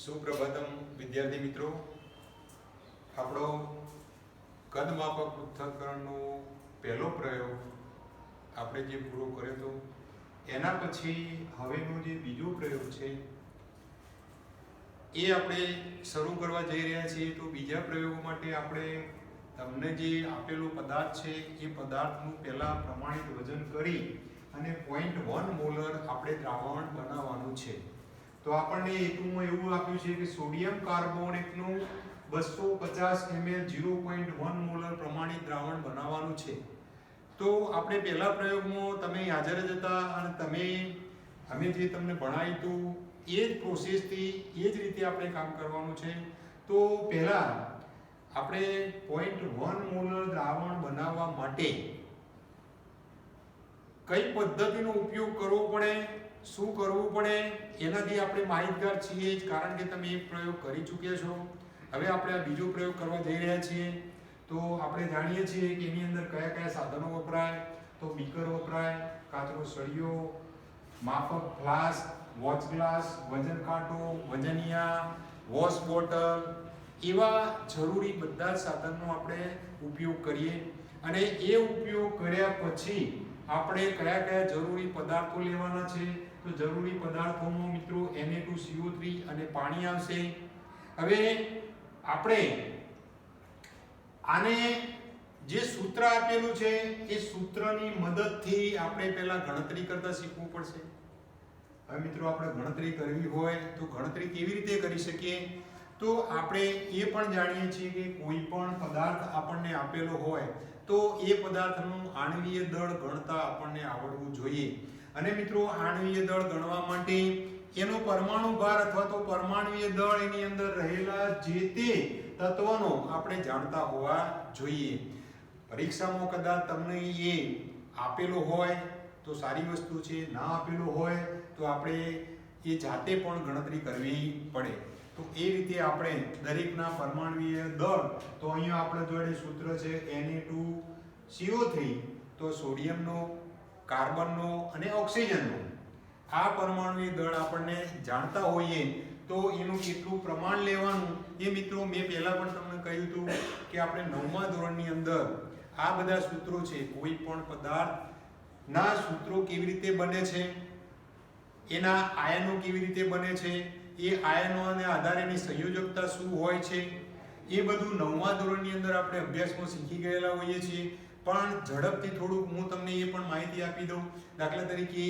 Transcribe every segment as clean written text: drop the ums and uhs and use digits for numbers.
સુપ્રભાતમ વિદ્યાર્થી મિત્રો, આપણો કદમાપક પૃથ્થકરણનો પહેલો પ્રયોગ આપણે જે પૂરો કર્યો હતો એના પછી હવેનો જે બીજો પ્રયોગ છે એ આપણે શરૂ કરવા જઈ રહ્યા છીએ. તો બીજા પ્રયોગો માટે આપણે તમને જે આપેલો પદાર્થ છે એ પદાર્થનું પહેલાં પ્રમાણિત વજન કરી અને 0.1 મોલર આપણે દ્રાવણ બનાવવાનું છે. તો આપણને એકમાં એવું આપ્યું છે કે સોડિયમ કાર્બોનેટનું 250 ml 0.1 મોલર પ્રમાણિત દ્રાવણ બનાવવાનું છે. તો આપણે પહેલા પ્રયોગમાં તમે હાજર જ હતા અને અમે જે તમને ભણાવ્યું હતું એ જ પ્રોસેસથી એ જ રીતે આપણે કામ કરવાનું છે. તો પહેલા આપણે 0.1 મોલર દ્રાવણ બનાવવા માટે કઈ પદ્ધતિનો ઉપયોગ કરવો પડે, શું કરવું પડે એનાથી આપણે માહિતગાર છીએ જ, કારણ કે તમે એક પ્રયોગ કરી ચૂક્યા છો. હવે આપણે આ બીજો પ્રયોગ કરવા જઈ રહ્યા છીએ. તો આપણે જાણીએ છીએ કે એની અંદર કયા કયા સાધનો વપરાય. તો બીકર વપરાય, કાચનો સળિયો, માપક ફ્લાસ્ક, વોચ ગ્લાસ, વજન કાંટો, વજનિયા, વોશ બોટલ, એવા જરૂરી બધા સાધનનો આપણે ઉપયોગ કરીએ. અને એ ઉપયોગ કર્યા પછી આપણે કયા કયા જરૂરી પદાર્થો લેવાના છે. તો જરૂરી પદાર્થોમાં મિત્રો Na2CO3 અને પાણી આવશે. હવે આપણે આને જે સૂત્ર આપેલું છે એ સૂત્રની મદદથી આપણે પહેલા ગણતરી કરતા શીખવું પડશે. હવે મિત્રો આપણે ગણતરી કરવી હોય તો ગણતરી કેવી રીતે કરી શકીએ? તો આપણે એ પણ જાણીએ છીએ કે કોઈ પણ પદાર્થ આપણને આપેલો હોય તો એ પદાર્થનું આણ્વીય દળ ગણતા આપણને આવડવું જોઈએ. અને મિત્રો આણ્વીય દળ ગણવા માટે એનો પરમાણુ ભાર અથવા તો પરમાણ્વીય દળ એની અંદર રહેલા જે તે તત્વનો આપણે જાણતા હોવા જોઈએ. પરીક્ષામાં કદાચ તમને એ આપેલો હોય તો સારી વસ્તુ છે, ના આપેલો હોય તો આપણે એ જાતે પણ ગણતરી કરવી પડે. તો એ રીતે આપણે દરેકના પરમાણ્વીય દળ, તો અહીંયા આપણા જોડે સૂત્ર છે Na2CO3, તો સોડિયમનો, કાર્બનનો અને ઓક્સિજનનો આ પરમાણ્વીય દળ આપણને જાણતા હોઈએ તો એનું કેટલું પ્રમાણ લેવાનું એ મિત્રો મેં પહેલા પણ તમને કહ્યું હતું કે આપણે 9મા ધોરણની અંદર આ બધા સૂત્રો છે, કોઈ પણ પદાર્થના સૂત્રો કેવી રીતે બને છે, એના આયનો કેવી રીતે બને છે, એ આયનોના આધારે એની સંયોજકતા શું હોય છે, એ બધું 9મા ધોરણની અંદર આપણે અભ્યાસમાં શીખી ગયેલા હોઈએ છીએ. પણ ઝડપથી થોડુંક હું તમને એ પણ માહિતી આપી દઉં. દાખલા તરીકે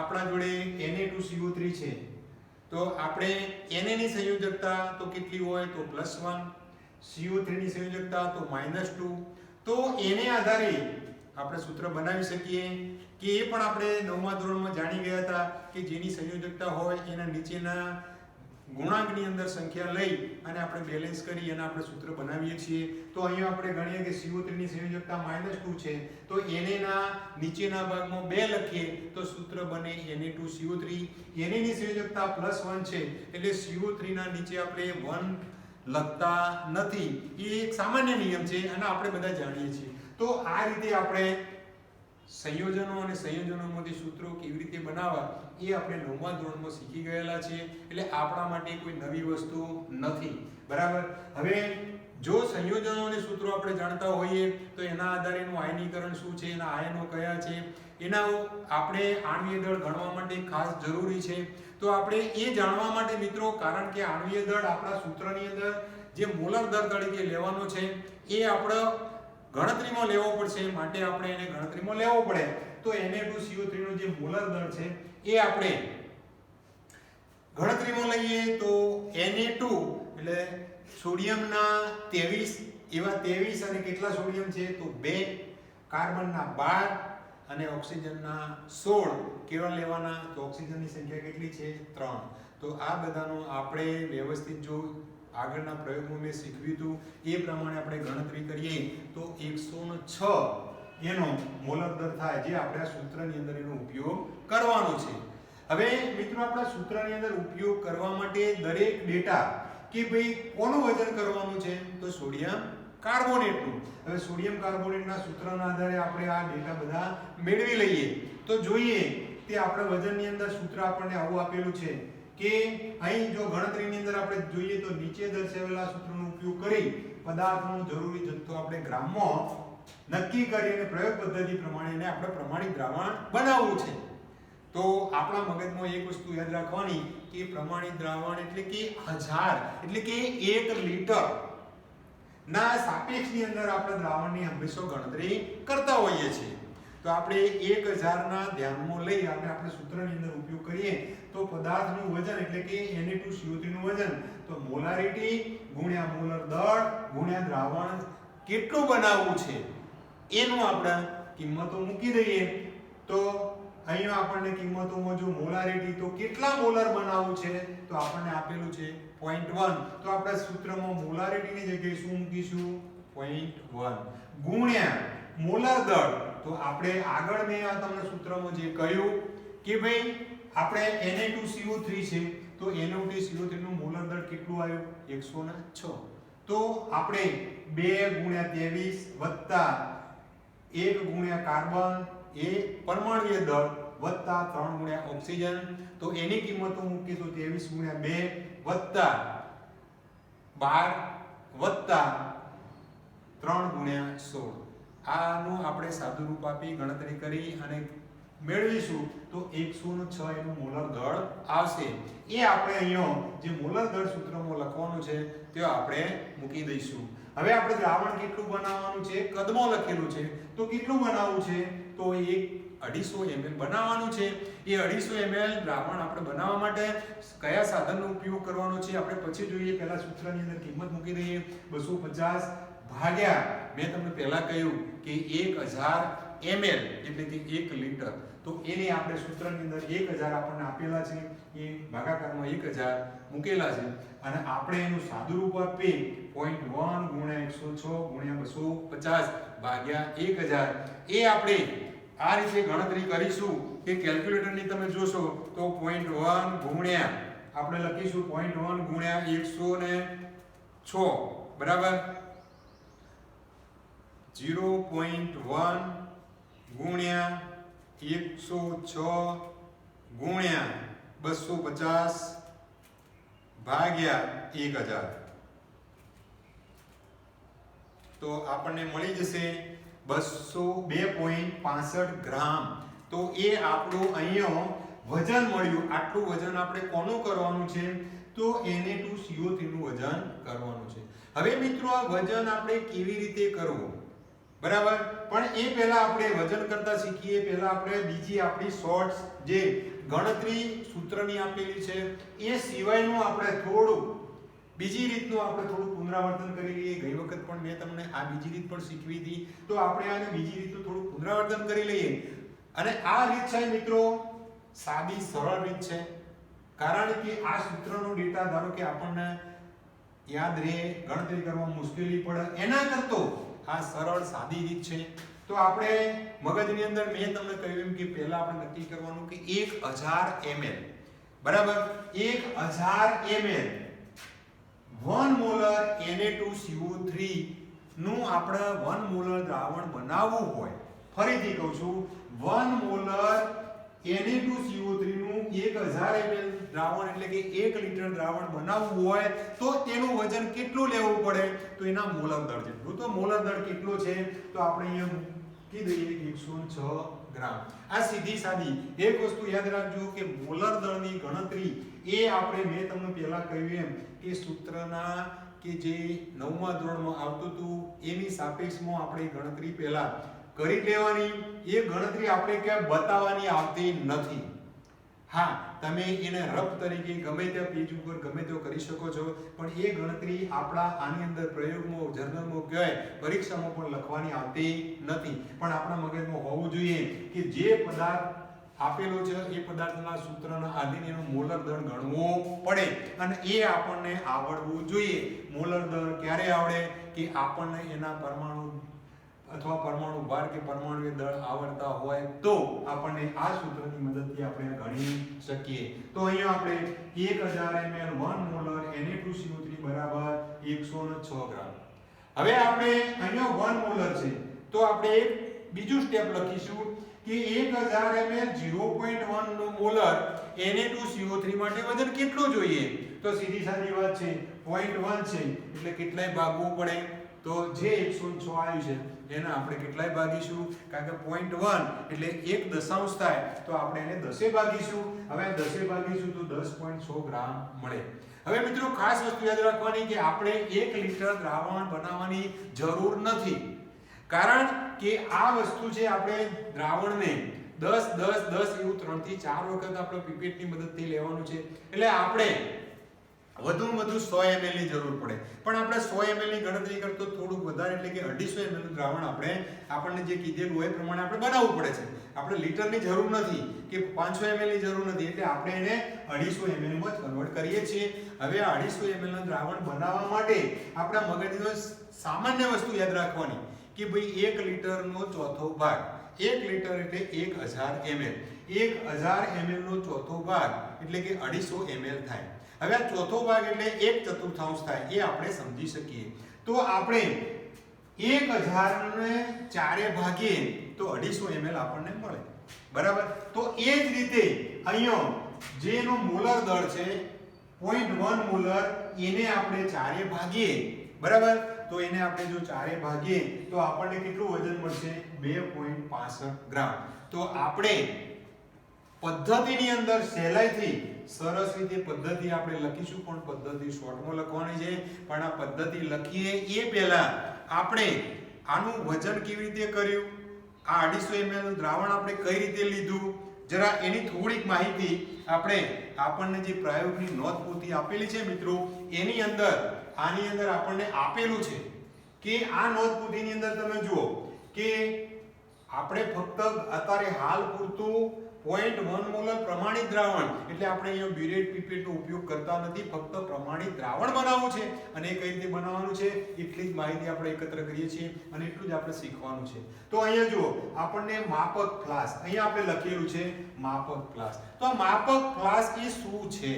આપણા જોડે Na2CO3 છે, તો આપણે Na ની સંયોજકતા તો કેટલી હોય તો +1, CO3 ની સંયોજકતા તો -2. તો એને આધારે આપણે સૂત્ર બનાવી શકીએ કે એ પણ આપણે 9મા ધોરણમાં જાણી ગયા હતા કે જેની સંયોજકતા હોય એના નીચેના ગુણાંકની અંદર સંખ્યા લઈ અને આપણે બેલેન્સ કરી અને આપણે સૂત્ર બનાવીએ છીએ. તો અહીંયા આપણે ગણીએ કે CO3 ની સંયોજકતા -2 છે, તો Na ના નીચેના ભાગમાં 2 લખીએ તો સૂત્ર બને Na2CO3. Na ની સંયોજકતા +1 છે એટલે CO3 ના નીચે આપણે 1 લખતા નથી. એ એક સામાન્ય નિયમ છે અને આપણે બધા જાણીએ છીએ. તો આ રીતે આપણે સંયોજનો અને સંયોજનોમાંથી સૂત્રો કેવી રીતે બનાવવા એ આપણે 9મા ધોરણમાં શીખી ગયેલા છીએ. એટલે આપણા માટે કોઈ નવી વસ્તુ નથી, બરાબર. હવે જો સંયોજનો અને સૂત્રો આપણે જાણતા હોઈએ તો એના આધારે એનું આયનીકરણ શું છે, એના આયનો કયા છે, એના આપણે આણ્વીય દળ ગણવા માટે ખાસ જરૂરી છે. તો આપણે એ જાણવા માટે મિત્રો, કારણ કે આણ્વીય દળ આપણા સૂત્રની અંદર જે મોલર દર તરીકે લેવાનો છે એ આપણે ગણતરીમાં લેવો પડશે, માટે આપણે એને ગણતરીમાં લેવો પડે. તો Na2CO3 નો જે મોલર દર છે એ આપણે ગણતરીમાં લઈએ તો Na2 એટલે સોડિયમના 23, એવા 23 અને કેટલા સોડિયમ છે તો 2, કાર્બનના 12 અને ઓક્સિજનના 16. કેવા લેવાના તો ઓક્સિજનની સંખ્યા કેટલી છે 3. તો આ બધાનો આપણે વ્યવસ્થિત જો આગળના પ્રયોગમાં મેં શીખવ્યું હતું એ પ્રમાણે આપણે ગણતરી કરીએ તો 106 એનો મોલર દર થાય, જે આપણે આ સૂત્રની અંદર એનો ઉપયોગ કરવાનો છે. હવે મિત્રો આપણા સૂત્રની અંદર ઉપયોગ કરવા માટે દરેક ડેટા કે ભાઈ કોનું વજન કરવાનું છે તો સોડિયમ કાર્બોનેટનું. હવે સોડિયમ કાર્બોનેટના સૂત્રના આધારે આપણે આ ડેટા બધા મેળવી લઈએ. તો જોઈએ તે આપણે વજનની અંદર સૂત્ર આપણને આવું આપેલું છે કે અહીં જો ગણતરીની અંદર આપણે જોઈએ તો નીચે દર્શાવેલા સૂત્રનો ઉપયોગ કરી પદાર્થનો જરૂરી જથ્થો આપણે ગ્રામમાં નક્કી કરી અને પ્રયોગ પદ્ધતિ પ્રમાણે એને આપણે પ્રમાણિત દ્રાવણ બનાવવું છે. તો આપણા મગજમાં એક વસ્તુ યાદ રાખવાની કે પ્રમાણિત દ્રાવણ એટલે કે 1000 એટલે કે 1 લિટર ના સાપેક્ષની અંદર આપણે દ્રાવણની હંમેશા ગણતરી કરતા હોઈએ છીએ. તો આપણે 1000 ના ધ્યાનમાં લઈ આપણે સૂત્રની અંદર ઉપયોગ કરીએ તો પદાર્થનું વજન એટલે કે Na2CO3 નું વજન તો મોલારિટી ગુણ્યા મોલર દળ ગુણ્યા દ્રાવણ કેટલું બનાવવું છે એનું આપણે કિંમતો મૂકી દઈએ. તો અહીંયા આપણને કિંમતોમાં જો મોલારિટી તો કેટલા મોલર બનાવવું છે તો આપણને આપેલું છે 0.1. તો આપણે સૂત્રમાં મોલારિટીની જગ્યાએ શું મૂકીશું 0.1 ગુણ્યા મોલર દળ. તો આપણે આગળ મેં આ તમને સૂત્રમાં જે કહ્યું કે ભાઈ આપણે Na2CO3 છે તો Na2CO3 નું મોલર દળ કેટલું આવ્યું 106. તો આપણે 2 ગુણ્યા 23 વત્તા 1 ગુણ્યા કાર્બન એ પરમાણુય દળ વત્તા 3 ગુણ્યા ઓક્સિજન. તો એની કિંમતો મૂકીએ તો 23 ગુણ્યા 2 વત્તા 12 વત્તા 3 ગુણ્યા 16. આનું આપણે સાદું રૂપ આપી ગણતરી કરી અને મેળવીશું તો 106 એનું મોલર દળ આવશે. એ આપણે અહીંયા જે મોલર દળ સૂત્રમાં લખવાનું છે તે આપણે મૂકી દઈશું. હવે આપણે દ્રાવણ કેટલું બનાવવાનું છે કદમાં લખેલું છે તો કેટલું બનાવવું છે તો 250 ml બનાવવાનું છે. એ 250 ml દ્રાવણ આપણે બનાવવા માટે કયા સાધનનો ઉપયોગ કરવાનો છે આપણે પછી જોઈએ. પહેલા સૂત્રની અંદર કિંમત મૂકી દઈએ 250 ભાગ્યા મેં તમને પહેલા કહ્યું કે 1000 ml એટલે કે 1 લિટર. તો એને આપણે સૂત્રની અંદર 1000 આપણને આપેલા છે એ ભાગાકારમાં 1000 મૂકેલા છે અને આપણે એનું સાદું રૂપ આપીએ 0.1 ગુણ્યા 106 ગુણ્યા 250 ભાગ્યા 1000. એ આપણે આ રીતે ગણતરી કરીશું કે કેલ્ક્યુલેટરની તમે જોશો તો 0.1 ગુણ્યા આપણે લખીશું 0.1 ગુણ્યા 106 બરાબર 0.1 ગુણ્યા 106 ગુણ્યા 250 ભાગ્યા 1000. તો આપણને મળી જશે 202.65 ગ્રામ. તો એ આપણું અહીંયા વજન મળ્યું. આટલું વજન આપણે કોનું કરવાનું છે તો Na2CO3 નું વજન કરવાનું છે. હવે મિત્રો આ વજન આપણે કેવી રીતે કરવું બરાબર. પણ એ પહેલા આપણે વજન કરતા શીખીએ પહેલા આપણે બીજી આપણી શોર્ટ્સ જે ગણતરી સૂત્રની આપેલી છે એ સિવાયનું આપણે થોડું બીજી રીતનું આપણે થોડું પુનરાવર્તન કરી લઈએ. ગઈ વખત પણ મેં તમને આ બીજી રીત પણ શીખવી હતી તો આપણે આને બીજી રીતનું થોડું પુનરાવર્તન કરી લઈએ. અને આ રીત છે મિત્રો સાદી સરળ રીત છે કારણ કે આ સૂત્રનો ડેટા ધારો કે આપણને યાદ રહે ગણતરી કરવામાં મુશ્કેલી પડે એના કરતો આ સરળ સાદી રીત છે. તો આપણે મગજની અંદર મેં તમને કહ્યું એમ કે પહેલા આપણે નક્કી કરવાનું કે 1000 ml બરાબર 1000 ml 1 મોલર Na2CO3 નું આપણે 1 મોલર દ્રાવણ બનાવવું હોય ફરીથી કહું છું 1 મોલર Na2CO3 નું 1000 ml દ્રાવણ એટલે કે 1 લિટર દ્રાવણ બનાવવું હોય તો તેનું વજન કેટલું લેવું પડે તો એના મોલર દળ જેટલું. તો મોલર દળ કેટલો છે તો આપણે અહીંયા મૂકી દઈએ 106 ગ્રામ. આ સીધી સાદી એક વસ્તુ યાદ રાખજો કે મોલર દળની ગણતરી એ આપણે મેં તમને પહેલા કહ્યું એમ કે સૂત્રના કે જે 9મા ધોરણમાં આવતું હતું એની સાપેક્ષમાં આપણે ગણતરી પહેલા કરી લેવાની. એ ગણતરી આપણે ક્યાં બતાવવાની આવતી નથી. હા તમે એને રફ તરીકે ગમે તે પેજ ઉપર ગમે તે કરી શકો છો પણ એ ગણતરી આપણા આની અંદર પ્રયોગમાં જર્નલમાં કહેવાય પરીક્ષામાં પણ લખવાની આવતી નથી. પણ આપણા મગજમાં હોવું જોઈએ કે જે પદાર્થ આપેલો છે એ પદાર્થના સૂત્રના આધીન એનું મોલર દળ ગણવું પડે અને એ આપણને આવડવું જોઈએ. મોલર દળ ક્યારે આવડે કે આપણને એના પરમાણુ અથવા પરમાણુ ભાર કે પરમાણુ દળ આવડતા હોય તો આપણને આ સૂત્રની મદદથી આપણે ગણી શકીએ. તો અહીંયા આપણે 1000 ml 1 મોલર Na2CO3 બરાબર 106 ગ્રામ. હવે આપણે અહીંયા 1 મોલર છે તો આપણે એક બીજું સ્ટેપ લખીશું કે 1000 ml 0.1 નો મોલર Na2CO3 માટે વજન કેટલું જોઈએ? તો સીધી સાદી વાત છે 0.1 છે એટલે કેટલાય ભાગવું પડે? તો જે 106 આવ્યું છે એને આપણે કેટલાય ભાગીશું? કારણ કે 0.1 એટલે 1 દશાંશ થાય તો આપણે એને 10 ભાગીશું. હવે 10 ભાગીશું તો 10.100 ગ્રામ મળે. હવે મિત્રો ખાસ વસ્તુ યાદ રાખવાની કે આપણે 1 લીટર દ્રાવણ બનાવવાની જરૂર નથી. કારણ કે આ વસ્તુ છે આપણે દ્રાવણને 10 10 10 એવું 3 થી 4 વખત આપણે પીપેટની મદદથી લેવાનું છે. એટલે આપણે વધુમાં વધુ 100 ml ની જરૂર પડે. પણ આપણે 100 ml ની ગણતરી કરતો થોડુંક વધારે એટલે કે 250 ml નું દ્રાવણ આપણને જે કીધેલું હોય એ પ્રમાણે આપણે બનાવવું પડે છે. આપણે લીટરની જરૂર નથી કે 500 ml ની જરૂર નથી. એટલે આપણે એને 250 ml માં કન્વર્ટ કરીએ છીએ. હવે આ 250 ml નું દ્રાવણ બનાવવા માટે આપણા મગજની સામાન્ય વસ્તુ યાદ રાખવાની કે ભાઈ 1 લીટરનો ચોથો ભાગ, 1 લીટર એટલે 1000 ml. 1000 ml નો ચોથો ભાગ એટલે કે 250 ml થાય. હવે આ ચોથો ભાગ એટલે 1/4 થાય. એ આપણે સમજી શકીએ. તો આપણે 1000 ને 4 ભાગીએ તો 250 ml આપણને મળે. બરાબર? તો એ જ રીતે અહીંયા જેનો મોલર દળ છે 0.1 મોલર, એને આપણે 4 ભાગીએ. બરાબર? તો એને આપણે જો 4 ભાગીએ તો આપણને કેટલું વજન મળશે? 2.65 ગ્રામ. તો આપણે પદ્ધતિની અંદર સહેલાઈથી સરસ રીતે પદ્ધતિ આપણે લખીશું, પણ પદ્ધતિ શોર્ટમાં લખવાની છે. પણ આ પદ્ધતિ લખીએ એ પહેલા આપણે આનું વજન કેવી રીતે કર્યું, આ 250 ml નું દ્રાવણ આપણે કઈ રીતે લીધું, જરા એની થોડીક માહિતી આપણને જે પ્રયોગની નોંધપોથી આપેલી છે મિત્રો, એની અંદર આની અંદર આપણને આપેલું છે કે આ નોંધપોથીની અંદર તમે જુઓ કે આપણે ફક્ત અત્યારે હાલ પૂરતું 0.1 મોલર પ્રમાણિત દ્રાવણ એટલે આપણે અહીંયા બ્યુરેટ પીપેટનો ઉપયોગ કરતા નથી. ફક્ત પ્રમાણિત દ્રાવણ બનાવવું છે અને એ કઈ રીતે બનાવવાનું છે એટલી જ માહિતી આપણે એકત્ર કરીએ છીએ અને એટલું જ આપણે શીખવાનું છે. તો અહીંયા જુઓ આપણને માપક ફ્લાસ્ક, અહીંયા આપણે લખેલું છે માપક ફ્લાસ્ક. તો આ માપક ફ્લાસ્ક એ શું છે?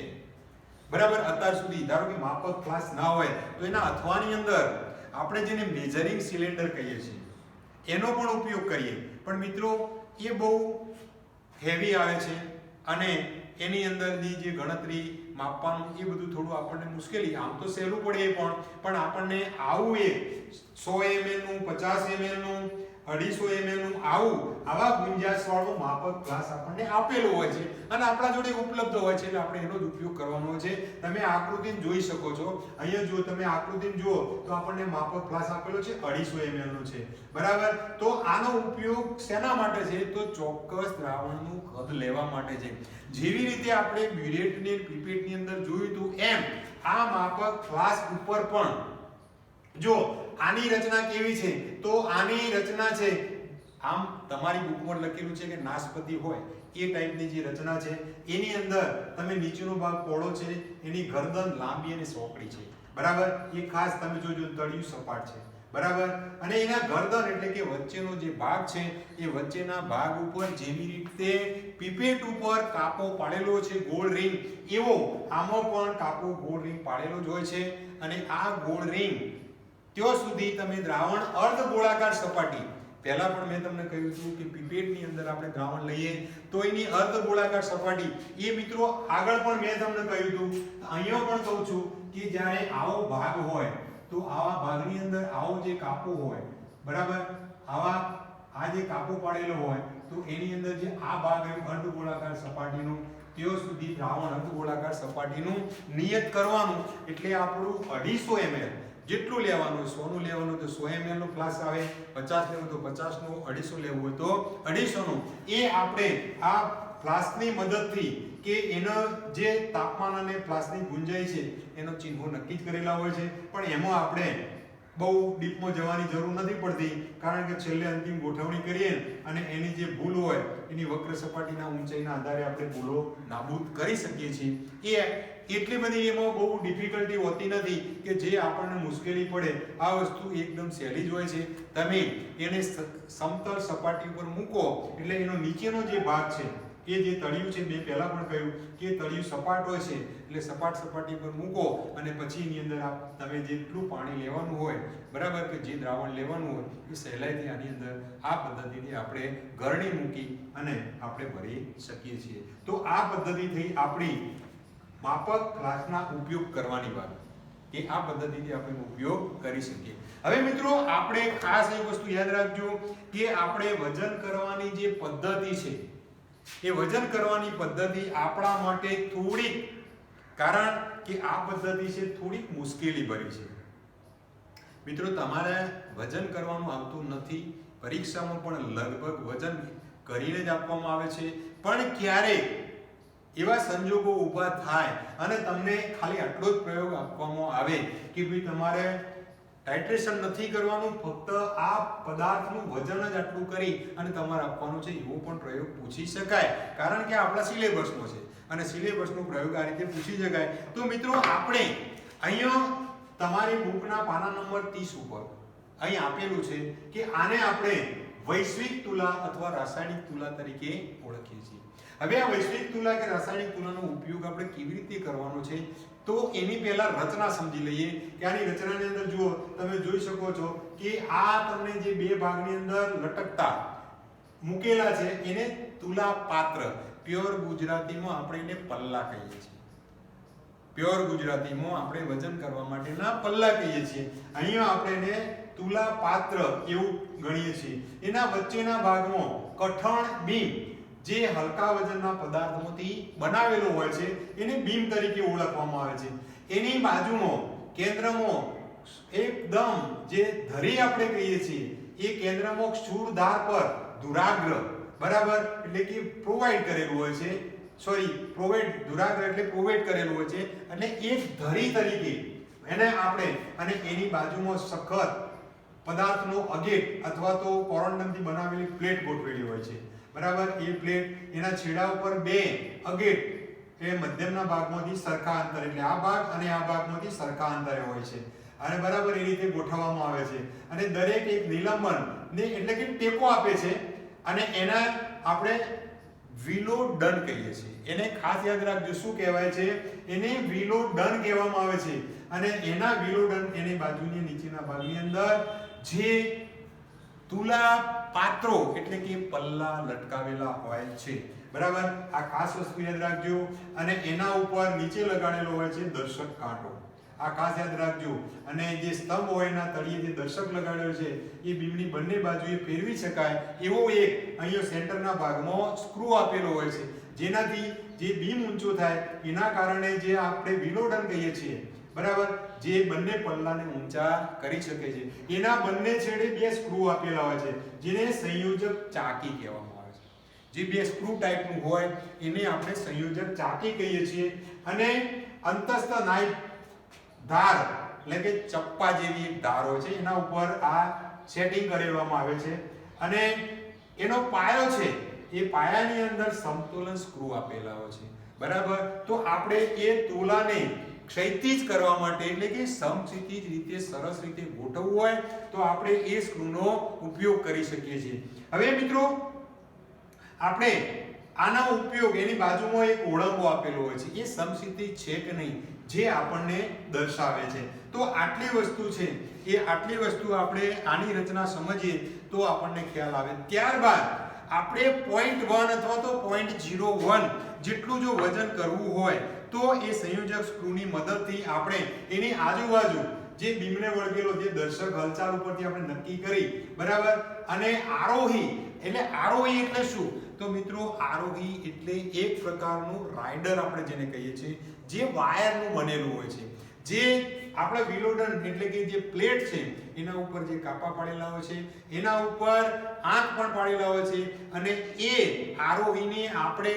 બરાબર? અત્યાર સુધી ધારો કે માપક ફ્લાસ્ક ના હોય તો એના અથવાની અંદર આપણે જેને મેજરિંગ સિલિન્ડર કહીએ છીએ એનો પણ ઉપયોગ કરીએ. પણ મિત્રો એ બહુ હેવી આવે છે અને એની અંદરની જે ગણતરી માપવાનું એ બધું થોડું આપણને મુશ્કેલી, આમ તો સહેલું પડે પણ આપણને આવું એક 100 ml નું, 50 ml નું, 250 ml નું આવા ગુંજાશવાળું માપક ગ્લાસ આપણને આપેલો હોય છે અને આપણા જોડે ઉપલબ્ધ હોય છે એટલે આપણે એનો જ ઉપયોગ કરવાનો હોય છે. તમે આકૃતિ જોઈ શકો છો. અહીંયા જો તમે આકૃતિ જુઓ તો આપણને માપક ગ્લાસ આપેલો છે 250 ml નો છે. બરાબર? તો આનો ઉપયોગ શેના માટે છે? તો ચોક્કસ દ્રાવણનું કદ લેવા માટે છે. જેવી રીતે આપણે બ્યુરેટની પીપેટની અંદર જોયું હતું એમ આ માપક ગ્લાસ ઉપર પણ જો આની રચના કેવી છે? તો આની રચના છે આમ તમારી બુકમાં લખેલું છે કે નાશપતિ હોય એ ટાઈપની જે રચના છે એની અંદર તમે નીચેનો ભાગ પહોળો છે, એની ગરદન લાંબી અને સોકડી છે. બરાબર? એ ખાસ તમે જોજો તળિયું સપાટ છે. બરાબર? અને એના ગરદન એટલે કે વચ્ચેનો જે ભાગ છે એ વચ્ચેના ભાગ ઉપર જેવી રીતે પીપેટ ઉપર કાપો પાડેલો છે ગોળ રિંગ, એવો આમાં પણ કાપો ગોળ રિંગ પાડેલો જ હોય છે. અને આ ગોળ રિંગ ત્યાં સુધી તમે દ્રાવણ અર્ધ ગોળાકાર સપાટી, પહેલા પણ મેં તમને કહ્યું હતું કે પીપેટની અંદર આપણે દ્રાવણ લઈએ તો એની અર્ધ ગોળાકાર સપાટી, એ મિત્રો આગળ પણ મેં તમને કહ્યું હતું, અહીંયા પણ કહું છું કે જ્યારે આવો ભાગ હોય તો આવા ભાગની અંદર આવો જે કાપો હોય, બરાબર, આ જે કાપો પાડેલો હોય તો એની અંદર જે આ ભાગ અર્ધ ગોળાકાર સપાટીનું, ત્યાં સુધી દ્રાવણ અર્ધ ગોળાકાર સપાટીનું નિયત કરવાનું. એટલે આપણું 250 ml જેટલું લેવાનું, 100 નું લેવાનું તો 100 ml નો ગ્લાસ આવે, 50 લેવું તો 50 નું, 250 લેવું હોય તો 250 નું. એ આપણે આ ફ્લાસ્કની મદદથી કે એનો જે તાપમાન અને ફ્લાસ્કની ગુંજાઈ છે એનો ચિહ્નો નક્કી જ કરેલા હોય છે. પણ એમાં આપણે બહુ ડીપમાં જવાની જરૂર નથી પડતી, કારણ કે છેલ્લે અંતિમ ગોઠવણી કરીએ અને એની જે ભૂલ હોય એની વક્ર સપાટીના ઊંચાઈના આધારે આપણે ભૂલો નાબૂદ કરી શકીએ છીએ. એટલી બધી એમાં બહુ ડિફિકલ્ટી હોતી નથી કે જે આપણને મુશ્કેલી પડે. આ વસ્તુ એકદમ સહેલી જ હોય છે. તમે એને સમતલ સપાટી ઉપર મૂકો એટલે એનો નીચેનો જે ભાગ છે એ જે તળિયું છે મેં પહેલા પણ કહ્યું કે તળિયું સપાટ હોય છે એટલે સપાટી પર મૂકો અને પછી એની અંદર તમે જેટલું પાણી લેવાનું હોય બરાબર કે જે દ્રાવણ લેવાનું હોય એ સહેલાઈથી આની અંદર આ પદ્ધતિથી આપણે ગરણી મૂકી અને આપણે ભરી શકીએ છીએ. તો આ પદ્ધતિથી આપણી માપક ગ્લાસના ઉપયોગ કરવાની વાત કે આ પદ્ધતિથી આપણે ઉપયોગ કરી શકીએ. હવે મિત્રો આપણે ખાસ એક વસ્તુ યાદ રાખજો કે આપણે વજન કરવાની જે પદ્ધતિ છે એ વજન કરવાની પદ્ધતિ આપણા માટે થોડીક, કારણ કે આ પદ્ધતિ છે થોડીક મુશ્કેલી ભરી છે. મિત્રો તમારે વજન કરવાનું આવતું નથી, પરીક્ષામાં પણ લગભગ વજન કરીને જ આપવામાં આવે છે, પણ ક્યારેક એવા સંજોગો ઊભા થાય અને તમને ખાલી આટલો જ પ્રયોગ આપવામાં આવે કે ભાઈ તમારે ટાઇટ્રેશન નથી કરવાનું, ફક્ત આ પદાર્થનું વજન જ આટલું કરી અને તમારે આપવાનું છે, એવો પણ પ્રયોગ પૂછી શકાય, કારણ કે આપણા સિલેબસનો છે અને સિલેબસનો પ્રયોગ આ રીતે પૂછી શકાય. તો મિત્રો આપણે અહીંયા તમારી બુકના પાના નંબર 30 ઉપર અહીં આપેલું છે કે આને આપણે વૈશ્વિક તુલા અથવા રાસાયણિક તુલા તરીકે ઓળખીએ છીએ. હવે આ વૈશ્વિક તુલા કે રાસાયણિક તુલાનો ઉપયોગ આપણે કેવી રીતે કરવાનો છે તો એની પહેલા રચના સમજી લઈએ કે આની રચનાની અંદર જુઓ, તમે જોઈ શકો છો કે આ તમને જે બે ભાગની અંદર લટકતા મૂકેલા છે એને તુલા પાત્ર, પ્યોર ગુજરાતીમાં આપણે એને પલ્લા કહીએ છીએ. પ્યોર ગુજરાતીમાં આપણે વજન કરવા માટેના પલ્લા કહીએ છીએ. અહીંયા આપણે એને તુલા પાત્ર એવું ગણીએ છીએ. એના વચ્ચેના ભાગમાં કઠણ બીમ જે હલકા વજનના પદાર્થોથી બનાવેલો હોય છે એને બીમ તરીકે ઓળખવામાં આવે છે. એની બાજુમાં કેન્દ્રમાં એકદમ જે ધરી આપણે કહીએ છીએ એ કેન્દ્રમાં ક્ષુરધાર પર ધુરાગ્ર બરાબર એટલે કે પ્રોવાઈડ કરેલું હોય છે, ધુરાગ્ર એટલે પ્રોવાઈડ કરેલું હોય છે એટલે એક ધરી તરીકે એને આપણે અને એની બાજુમાં સખત પદાર્થનો અગેટ અથવા તો કોરોન્ડમથી બનાવેલી પ્લેટ ગોઠવેલી હોય છે બરાબર. એ પ્લેટ એના છેડા ઉપર બે અગેટ એ મધ્યમના ભાગમાંથી સરખા અંતરે એટલે આ ભાગ અને આ ભાગમાંથી સરખા અંતરે હોય છે અને બરાબર એ રીતે ગોઠવવામાં આવે છે અને દરેક એક નિલંબન ને એટલે કે ટેકો આપે છે અને એના આપણે વિલોડન કહીએ છીએ. એને ખાસ યાદ રાખજો શું કહેવાય છે, એને વિલોડન કહેવામાં આવે છે અને એના વિલોડન એની બાજુની નીચેના ભાગની અંદર જે તુલા પાત્રો એટલે કે પલ્લા લટકાવેલા હોય છે બરાબર. આ ખાસ વસ્તુ યાદ રાખજો અને એના ઉપર નીચે લગાડેલો હોય છે દર્શક કાંટો, આ ખાસ યાદ રાખજો. અને જે સ્તંભ હોય એના તળિયે જે દર્શક લગાડેલો છે એ બીમની બંને બાજુએ ફેરવી શકાય એવો એક અહીંયા સેન્ટરના ભાગમાં સ્ક્રૂ આપેલો હોય છે જેનાથી જે બીમ ઊંચો થાય એના કારણે જે આપણે વિલોડન કહીએ છીએ બરાબર, જે બંને પલ્લાને ઊંચા કરી શકે છે. એના બંને છેડે બે સ્ક્રૂ આપેલા હોય છે જેને સંયોજક ચાકી કહેવામાં આવે છે. જે બે સ્ક્રૂ ટાઈપનું હોય એને આપણે સંયોજક ચાકી કહીએ છીએ અને અંતસ્થ નાઇફ ધાર એટલે કે ચપ્પા જેવી એક ધાર હોય છે એના ઉપર આ સેટિંગ કરેવામાં આવે છે અને એનો પાયો છે એ પાયાની અંદર સમતોલન સ્ક્રૂ આપેલા હોય છે બરાબર. તો આપણે એ તુલાને ક્ષૈતિજ કરવા માટે એટલે કે સમક્ષિતિજ રીતે સરસ રીતે ગોઠવવું હોય તો આપણે એ સ્ક્રૂનો ઉપયોગ કરી શકીએ છીએ. હવે મિત્રો આપણે આનો ઉપયોગ એની બાજુમાં એક ઓળંગો આપેલો હોય છે એ સમક્ષિતિજ છે કે નહીં જે આપણને દર્શાવે છે. તો આટલી વસ્તુ છે એ આટલી વસ્તુ આપણે આની રચના સમજીએ તો આપણને ખ્યાલ આવે. ત્યારબાદ આપણે 0.1 અથવા તો 0.01 જેટલું જો વજન કરવું હોય તો એ સંયોજક સ્ક્રૂની મદદથી આપણે એની આજુબાજુ જે બીમને વળગેલો જે દર્શક હલચાલ ઉપરથી આપણે નક્કી કરી બરાબર. અને આરોહી એટલે શું તો મિત્રો આરોહી એટલે એક પ્રકારનું રાઇડર આપણે જેને કહીએ છીએ જે વાયરનું બનેલું હોય છે. જે આપણે વિલોડન એટલે કે જે પ્લેટ છે એના ઉપર જે કાપા પાડેલા હોય છે એના ઉપર આંખ પણ પાડેલા હોય છે અને એ આરોહીને આપણે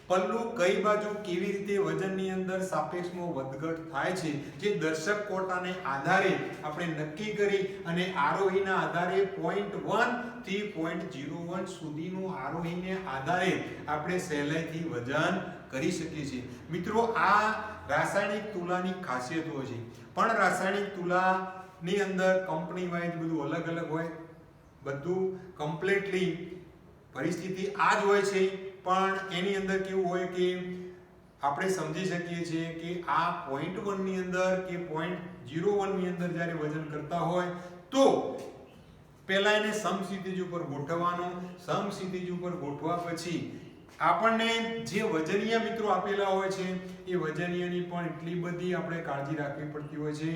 પલ્લું કઈ બાજુ કેવી રીતે વજનની અંદર સાપેક્ષમાં વધઘટ થાય છે જે દર્શક કોટાને આધારે આપણે નક્કી કરી અને આરોહીના આધારે 0.1 થી 0.01 સુધીનું આરોહીને આધારે આપણે સહેલાઈથી વજન કરી શકીએ છીએ. મિત્રો આ રાસાયણિક તુલાની ખાસિયતો છે પણ રાસાયણિક તુલાની અંદર કંપની વાઇઝ બધું અલગ અલગ હોય, બધું કમ્પ્લીટલી પરિસ્થિતિ આ જ હોય છે પણ એની અંદર કેવું હોય કે આપણે સમજી શકીએ છીએ કે આ 0.1 ની અંદર કે 0.01 ની અંદર જ્યારે વજન કરતા હોય તો પહેલા એને સમક્ષિતિજ ઉપર ગોઠવવાનો, સમક્ષિતિજ ઉપર ગોઠવા પછી આપણને જે વજનીય મિત્રો આપેલા હોય છે એ વજનીયની પણ એટલી બધી આપણે કાળજી રાખવી પડતી હોય છે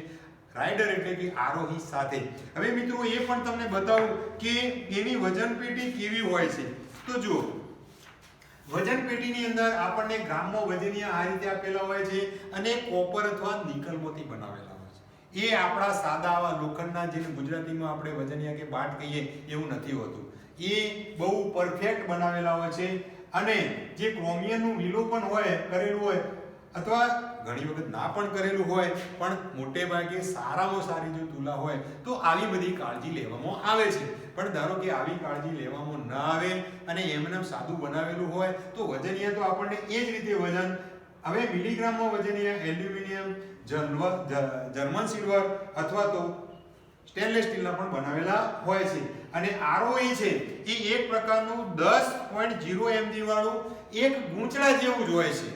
રાઇડર એટલે કે આરોહી સાથે. હવે મિત્રો એ પણ તમને બતાવું કે એની વજન પેટી કેવી હોય છે. તો જુઓ, વજન પેટીની અંદર આપણને ગ્રામમાં વજનીય આ રીતે આપેલા હોય છે અને કોપર અથવા નિકલમાંથી બનાવેલા હોય છે. એ આપણા સાદા આવા લોખંડના, જેને ગુજરાતીમાં આપણે વજનીય કે બાટ કહીએ એવું નથી હોતું. એ બહુ પરફેક્ટ બનાવેલા હોય છે અને જે ક્રોમિયમનું વિલોપન હોય કરેલું હોય અથવા ઘણી વખત ના પણ કરેલું હોય પણ મોટે ભાગે સારામાં સારી જો તુલા હોય તો આવી બધી કાળજી લેવામાં આવે છે. પણ ધારો કે આવી કાળજી લેવામાં ન આવે અને એમને સાદું બનાવેલું હોય તો વજનીય તો આપણને એ જ રીતે વજન, હવે મિલીગ્રામમાં વજનીય એલ્યુમિનિયમ, જર્મન સિલ્વર અથવા તો સ્ટેનલેસ સ્ટીલના પણ બનાવેલા હોય છે. અને આરઓઈ છે એ એક પ્રકારનું 10.0 mg વાળું એક ગૂંચળા જેવું જ હોય છે.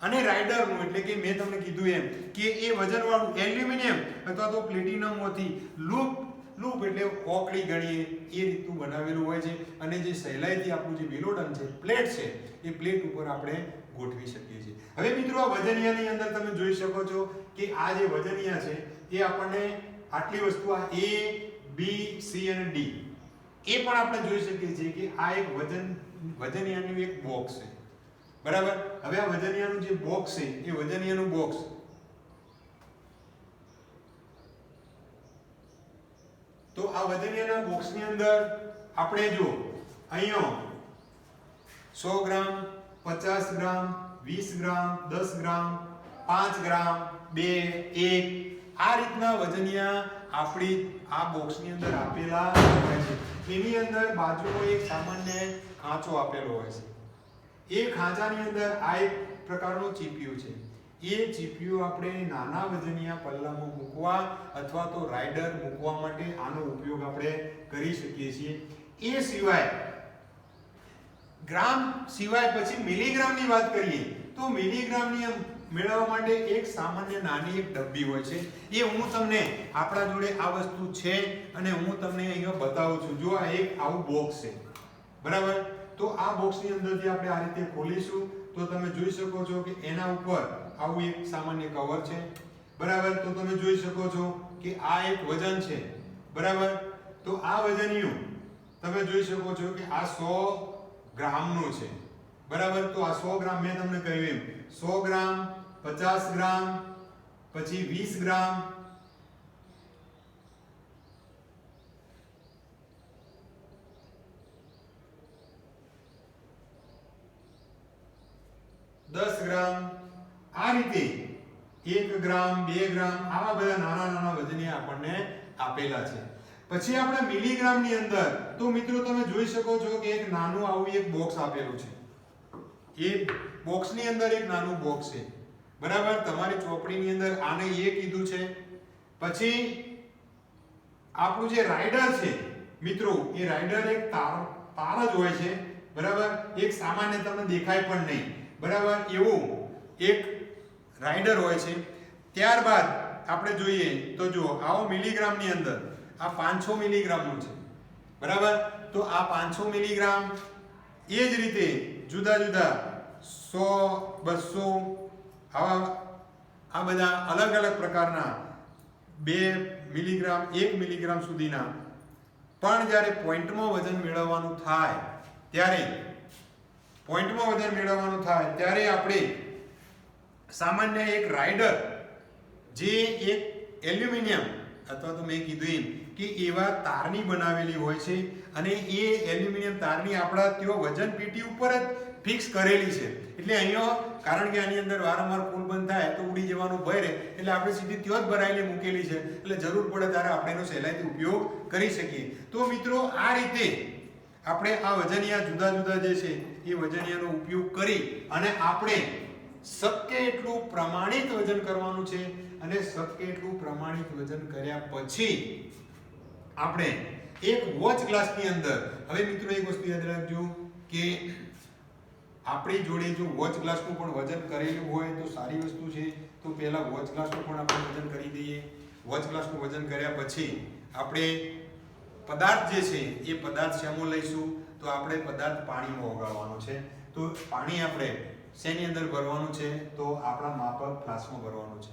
અને રાઇડરનું એટલે કે મેં તમને કીધું એમ કે એ વજનવાળું એલ્યુમિનિયમ અથવા તો પ્લેટિનમમાંથી લૂપ એટલે ઓકળી ગણીએ એ રીતનું બનાવેલું હોય છે. અને જે સહેલાઈથી આપણું જે મેલોડન છે, પ્લેટ છે, એ પ્લેટ ઉપર આપણે ગોઠવી શકીએ છીએ. હવે મિત્રો આ વજનીયાની અંદર તમે જોઈ શકો છો કે આ જે વજનીયા છે એ આપણને આટલી વસ્તુ, આ A, B, C અને D, એ પણ આપણે જોઈ શકીએ છીએ કે આ એક વજનીયાનું એક બોક્સ છે. બરાબર. હવે આ વજનીયાનું જે બોક્સ છે એ વજનીયાનું બોક્સ તો આ વજનીયાના બોક્સની અંદર આપણે જો અહીંયા 100 ગ્રામ, 50 ગ્રામ, 20 ગ્રામ, 10 ગ્રામ, 5 ગ્રામ, 2, 1 આ રીતના વજનીયા આપણી આ બોક્સની અંદર આપેલા હોય છે. એની અંદર બાજુમાં એક સામાન્ય ખાંચો આપેલો હોય છે. એ ખાંચાની અંદર આ એક પ્રકારનું ચીપિયું છે. એ ચીપિયું આપણે નાના વજનીયા પલ્લામાં મૂકવા અથવા તો રાઇડર મૂકવા માટે આનો ઉપયોગ આપણે કરી શકીએ છીએ. એ સિવાય ગ્રામ સિવાય પછી મિલીગ્રામની વાત કરીએ તો મિલીગ્રામની મેળવવા માટે એક સામાન્ય નાની એક ડબ્બી હોય છે. એ હું તમને, આપણા જોડે આ વસ્તુ છે અને હું તમને અહીંયા બતાવું છું. જો આ એક આવું બોક્સ છે, બરાબર. તો આ બોક્સની અંદરથી આપણે આ રીતે ખોલીશું તો તમે જોઈ શકો છો કે એના ઉપર આવું એક સામાન્ય કવર છે, બરાબર. તો તમે જોઈ શકો છો કે આ એક વજન છે, બરાબર. તો આ વજનિયું તમે જોઈ શકો છો કે આ 100 ગ્રામનું છે, બરાબર. તો આ 100 ગ્રામ મેં તમને કહ્યું એમ 100 ગ્રામ, 50 ગ્રામ, પછી 20 ગ્રામ, ગ્રામ, આ રીતે 1 ગ્રામ, 2 ગ્રામ આવા બધા નાના નાના વજનીયા આપણને આપેલા છે. પછી આપણે મિલીગ્રામની અંદર તો મિત્રો તમે જોઈ શકો છો કે એક નાનું આવું એક બોક્સ આપેલું છે. એ બોક્સની અંદર એક નાનું બોક્સ છે, બરાબર. તમારી ચોપડીની અંદર આને એ કીધું છે. પછી આપણું જે રાઇડર છે મિત્રો, એ રાઇડર એક તાર જ હોય છે, બરાબર. એક સામાન્ય તમને દેખાય પણ નહીં, બરાબર, એવું એક રાઇડર હોય છે. ત્યારબાદ આપણે જોઈએ તો જો આવો મિલીગ્રામની અંદર આ 500 મિલીગ્રામનું છે, બરાબર. તો આ 500 મિલીગ્રામ એ જ રીતે જુદા જુદા 100, 200 આ બધા અલગ અલગ પ્રકારના 2 મિલીગ્રામ, 1 મિલીગ્રામ સુધીના પણ જ્યારે પોઈન્ટમાં વજન મેળવવાનું થાય ત્યારે આપણે સામાન્ય એક રાઇડર જે એક એલ્યુમિનિયમ અથવા તો મેં કીધું એમ કે એવા તારની બનાવેલી હોય છે અને એ એલ્યુમિનિયમ તારની આપણા ત્યાં વજન પેટી ઉપર જ ફિક્સ કરેલી છે. એટલે અહીંયા કારણ કે આની અંદર વારંવાર પુલ બંધ થાય તો ઉડી જવાનો ભય રહે એટલે આપણે સીધી ત્યાં જ ભરાયેલી મૂકેલી છે. એટલે જરૂર પડે ત્યારે આપણે એનો સહેલાઈથી ઉપયોગ કરી શકીએ. તો મિત્રો આ રીતે આપણે આ વજનિયા જુદા જુદા જે છે એ વજનિયાનો ઉપયોગ કરી અને આપણે શક્ય એટલું પ્રમાણિત વજન કરવાનું છે. અને શક્ય એટલું પ્રમાણિત વજન કર્યા પછી આપણે એક વોચ ગ્લાસની અંદર, હવે મિત્રો એક વસ્તુ યાદ રાખજો કે આપણી જોડે જો વોચ ગ્લાસનું પણ વજન કરેલું હોય તો સારી વસ્તુ છે. તો પહેલા વોચ ગ્લાસનું પણ આપણે વજન કરી દઈએ. વોચ ગ્લાસનું વજન કર્યા પછી આપણે પદાર્થ જે છે એ પદાર્થ શેમાં લઈશું? તો આપણે પદાર્થ પાણીમાં ઓગાળવાનો છે. તો પાણી આપણે શેની અંદર ભરવાનું છે? તો આપણા માપક ફ્લાસ્કમાં ભરવાનું છે.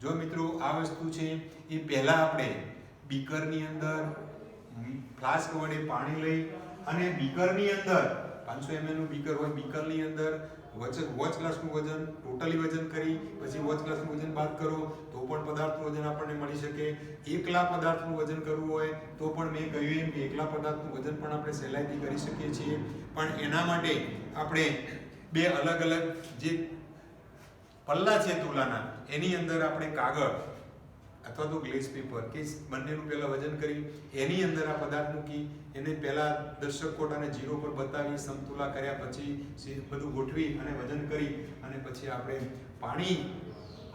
જો મિત્રો આ વસ્તુ છે એ પહેલા આપણે બીકરની અંદર ફ્લાસ્ક વડે પાણી લઈ અને બીકરની અંદર 500 ml નું બીકર હોય, બીકરની અંદર વોચ ગ્લાસનું વજન ટોટલી વજન કરી પછી વોચ ગ્લાસનું વજન બાદ કરો તો પણ પદાર્થનું વજન આપણને મળી શકે. એકલા પદાર્થનું વજન કરવું હોય તો પણ મેં કહ્યું એમ કે એકલા પદાર્થનું વજન પણ આપણે સહેલાઈથી કરી શકીએ છીએ. પણ એના માટે આપણે બે અલગ અલગ જે પલ્લા છે તુલાના એની અંદર આપણે કાગળ અથવા તો ગ્લેસ પેપર કે બંનેનું પહેલા વજન કરી એની અંદર આ પદાર્થ મૂકી એને પહેલા દર્શક કોટ અને જીરો પર બતાવી સમતુલા કર્યા પછી બધું ગોઠવી અને વજન કરી અને પછી આપણે પાણી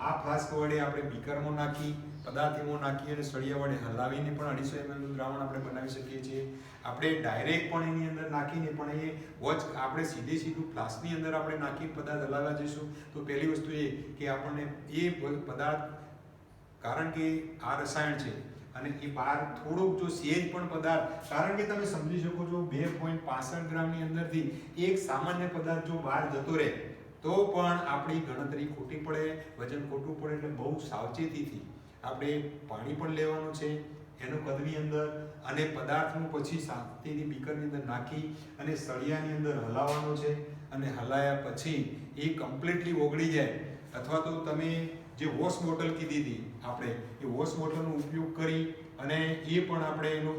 આ ફ્લાસ્ક વડે આપણે બીકરમાં નાખી પદાર્થ એમાં નાખી અને સળિયા વડે હલાવીને પણ 250 ml નું દ્રાવણ આપણે બનાવી શકીએ છીએ. આપણે ડાયરેક્ટ પણ એની અંદર નાખીને પણ એ વોચ આપણે સીધું ફ્લાસ્કની અંદર આપણે નાખી પદાર્થ હલાવવા જઈશું તો પહેલી વસ્તુ એ કે આપણને એ પદાર્થ કારણ કે આ રસાયણ છે અને એ બહાર થોડોક જો સેજ પણ પદાર્થ કારણ કે તમે સમજી શકો છો 2.65 ગ્રામની અંદરથી એક સામાન્ય પદાર્થ જો બહાર જતો રહે તો પણ આપણી ગણતરી ખોટી પડે, વજન ખોટું પડે. એટલે બહુ સાવચેતીથી આપણે પાણી પણ લેવાનું છે એનું કદની અંદર અને પદાર્થનું પછી શાંતિથી બીકરની અંદર નાખી અને સળિયાની અંદર હલાવવાનો છે અને હલાયા પછી એ કમ્પ્લીટલી ઓગળી જાય અથવા તો તમે જે વોશ બોટલ કીધી હતી આપણે એ વોશ બોટલનો ઉપયોગ કરી અને એ પણ આપણે એનું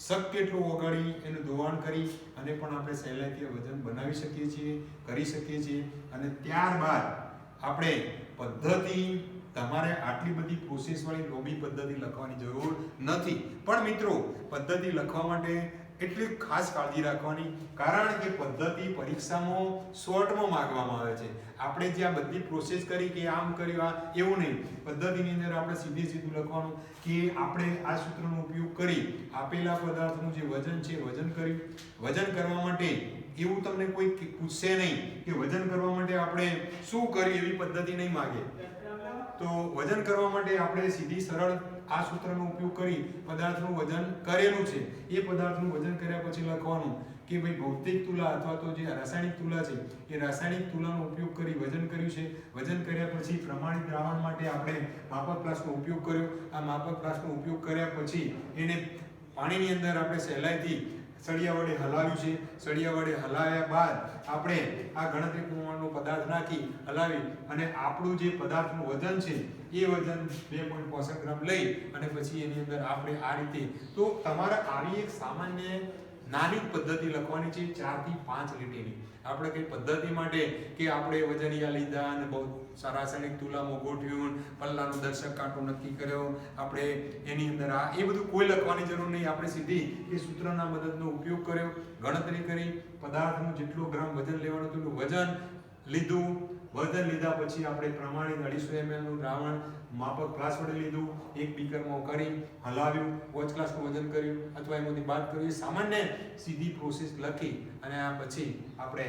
શક્ય એટલું ઓગાળી એનું ધોવાણ કરી અને પણ આપણે સહેલાઈથી વજન બનાવી શકીએ છીએ, કરી શકીએ છીએ. અને ત્યારબાદ આપણે પદ્ધતિ તમારે આટલી બધી પ્રોસેસવાળી લોબી પદ્ધતિ લખવાની જરૂર નથી. પણ મિત્રો પદ્ધતિ લખવા માટે એટલી ખાસ કાળજી રાખવાની કારણ કે પદ્ધતિ પરીક્ષામાં શોર્ટમાં માંગવામાં આવે છે. આપણે જે આ બધી પ્રોસેસ કરી કે આમ કર્યું આ એવું નહીં. પદ્ધતિની અંદર આપણે સીધું લખવાનું કે આપણે આ સૂત્રનો ઉપયોગ કરી આપેલા પદાર્થનું જે વજન છે વજન કર્યું. વજન કરવા માટે એવું તમને કોઈ પૂછશે નહીં કે વજન કરવા માટે આપણે શું કર્યું એવી પદ્ધતિ નહીં માંગે. તો વજન કરવા માટે આપણે સીધી સરળ આ સૂત્રનો ઉપયોગ કરી પદાર્થનું વજન કરેલું છે એ પદાર્થનું વજન કર્યા પછી લખવાનું કે ભાઈ ભૌતિક તુલા અથવા તો જે રાસાયણિક તુલા છે એ રાસાયણિક તુલાનો ઉપયોગ કરી વજન કર્યું છે. વજન કર્યા પછી પ્રમાણિત દ્રાવણ માટે આપણે માપક ફ્લાસ્કનો ઉપયોગ કર્યો. આ માપક ફ્લાસ્કનો ઉપયોગ કર્યા પછી એને પાણીની અંદર આપણે સહેલાઈથી સળિયા વડે હલાવ્યું છે. સળિયા વડે હલાવ્યા બાદ આપણે આ ગણતરી પ્રમાણનો પદાર્થ નાખી હલાવી અને આપણું જે પદાર્થનું વજન છે એ વજન 2.65 ગ્રામ લઈ અને પછી એની અંદર આપણે આ રીતે તો તમારે આવી એક સામાન્ય નાની પદ્ધતિ લખવાની છે 4 થી 5 લીટીની. આપણે કઈ પદ્ધતિ માટે કે આપણે વજનિયા લીધા અને બહુ રાસાયણિક તુલામાં ગોઠવ્યું, પલ્લાનો દર્શક કાંટો નક્કી કર્યો, આપણે એની અંદર આ એ બધું કોઈ લખવાની જરૂર નહીં. આપણે સીધી એ સૂત્રના મદદનો ઉપયોગ કર્યો, ગણતરી કરી, પદાર્થનું જેટલું ગ્રામ વજન લેવાનું હતું વજન લીધું. વજન લીધા પછી આપણે પ્રમાણિત 250 ml નું દ્રાવણ માપક ગ્લાસ વડે લીધું, એક બીકરમાં કરી હલાવ્યું, વોચ ગ્લાસનું વજન કર્યું અથવા એમાંથી બાદ કર્યું. સામાન્ય સીધી પ્રોસેસ લખી અને આ પછી આપણે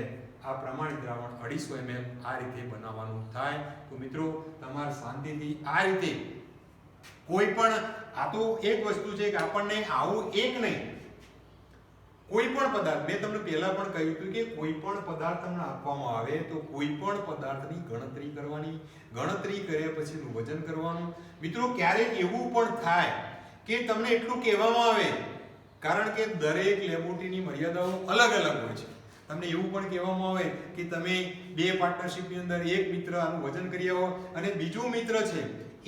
આ પ્રમાણિત દ્રાવણ 250 ml આ રીતે બનાવવાનું થાય. તો મિત્રો તમારે શાંતિથી આ રીતે કોઈ પણ આ તો એક વસ્તુ છે કે આપણને આવું એક નહીં કોઈ પણ પદાર્થ મેં તમને પહેલા પણ કહ્યું હતું કે કોઈ પણ પદાર્થ તમને આપવામાં આવે તો કોઈ પણ પદાર્થની ગણતરી કરવાની. ગણતરી કર્યા પછીનું વજન કરવાનું. મિત્રો ક્યારેક એવું પણ થાય કે તમને એટલું કહેવામાં આવે કારણ કે દરેક લેબોરેટરીની મર્યાદાઓ અલગ અલગ હોય છે. તમને એવું પણ કહેવામાં આવે કે તમે બે પાર્ટનરશિપની અંદર એક મિત્ર આનું વજન કરી આવો અને બીજું મિત્ર છે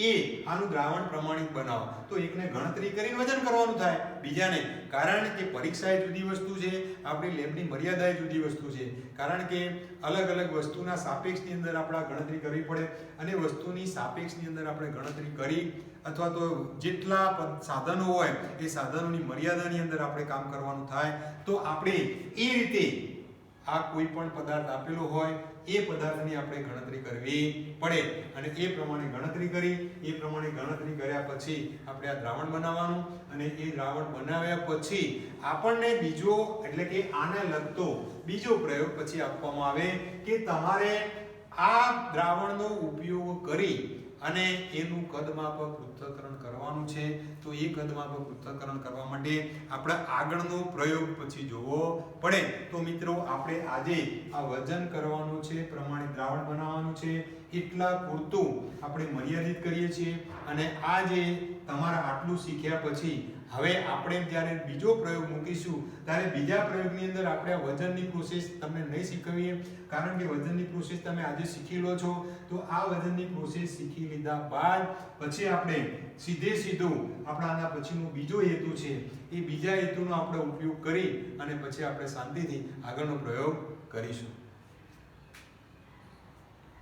એ આનું દ્રાવણ પ્રમાણિત બનાવો તો એકને ગણતરી કરીને વજન કરવાનું થાય, બીજાને કારણ કે પરીક્ષા એ જુદી વસ્તુ છે, આપણી લેબની મર્યાદા એ જુદી વસ્તુ છે. કારણ કે અલગ અલગ વસ્તુના સાપેક્ષની અંદર આપણે ગણતરી કરવી પડે અને વસ્તુની સાપેક્ષની અંદર આપણે ગણતરી કરી અથવા તો જેટલા સાધનો હોય એ સાધનોની મર્યાદાની અંદર આપણે કામ કરવાનું થાય. તો આપણે એ રીતે આ કોઈ પણ પદાર્થ આપેલો હોય એ પદાર્થની આપણે ગણતરી કરવી પડે અને એ પ્રમાણે ગણતરી કર્યા પછી આપણે આ દ્રાવણ બનાવવાનું અને એ દ્રાવણ બનાવ્યા પછી આપણને બીજો એટલે કે આને લગતો બીજો પ્રયોગ પછી આપવામાં આવે કે તમારે આ દ્રાવણનો ઉપયોગ કરી અને એનું કદમાપક પૃથ્થકરણ કરવાનું છે. તો એ કદમાપક પૃથ્થકરણ કરવા માટે આપણે આગળનો પ્રયોગ પછી જોવો પડે. તો મિત્રો આપણે આજે આ વજન કરવાનું છે, પ્રમાણે દ્રાવણ બનાવવાનું છે, એટલા પૂરતું આપણે મર્યાદિત કરીએ છીએ. અને આ જે તમારા આટલું શીખ્યા પછી હવે આપણે જ્યારે બીજો પ્રયોગ મૂકીશું ત્યારે બીજા પ્રયોગની અંદર આપણે આ વજનની પ્રોસેસ તમને નહીં શીખવીએ, કારણ કે વજનની પ્રોસેસ તમે આજે શીખી લો છો. તો આ વજનની પ્રોસેસ શીખી લીધા બાદ પછી આપણે સીધું આપણા આના પછીનો બીજો હેતુ છે એ બીજા હેતુનો આપણે ઉપયોગ કરી અને પછી આપણે શાંતિથી આગળનો પ્રયોગ કરીશું.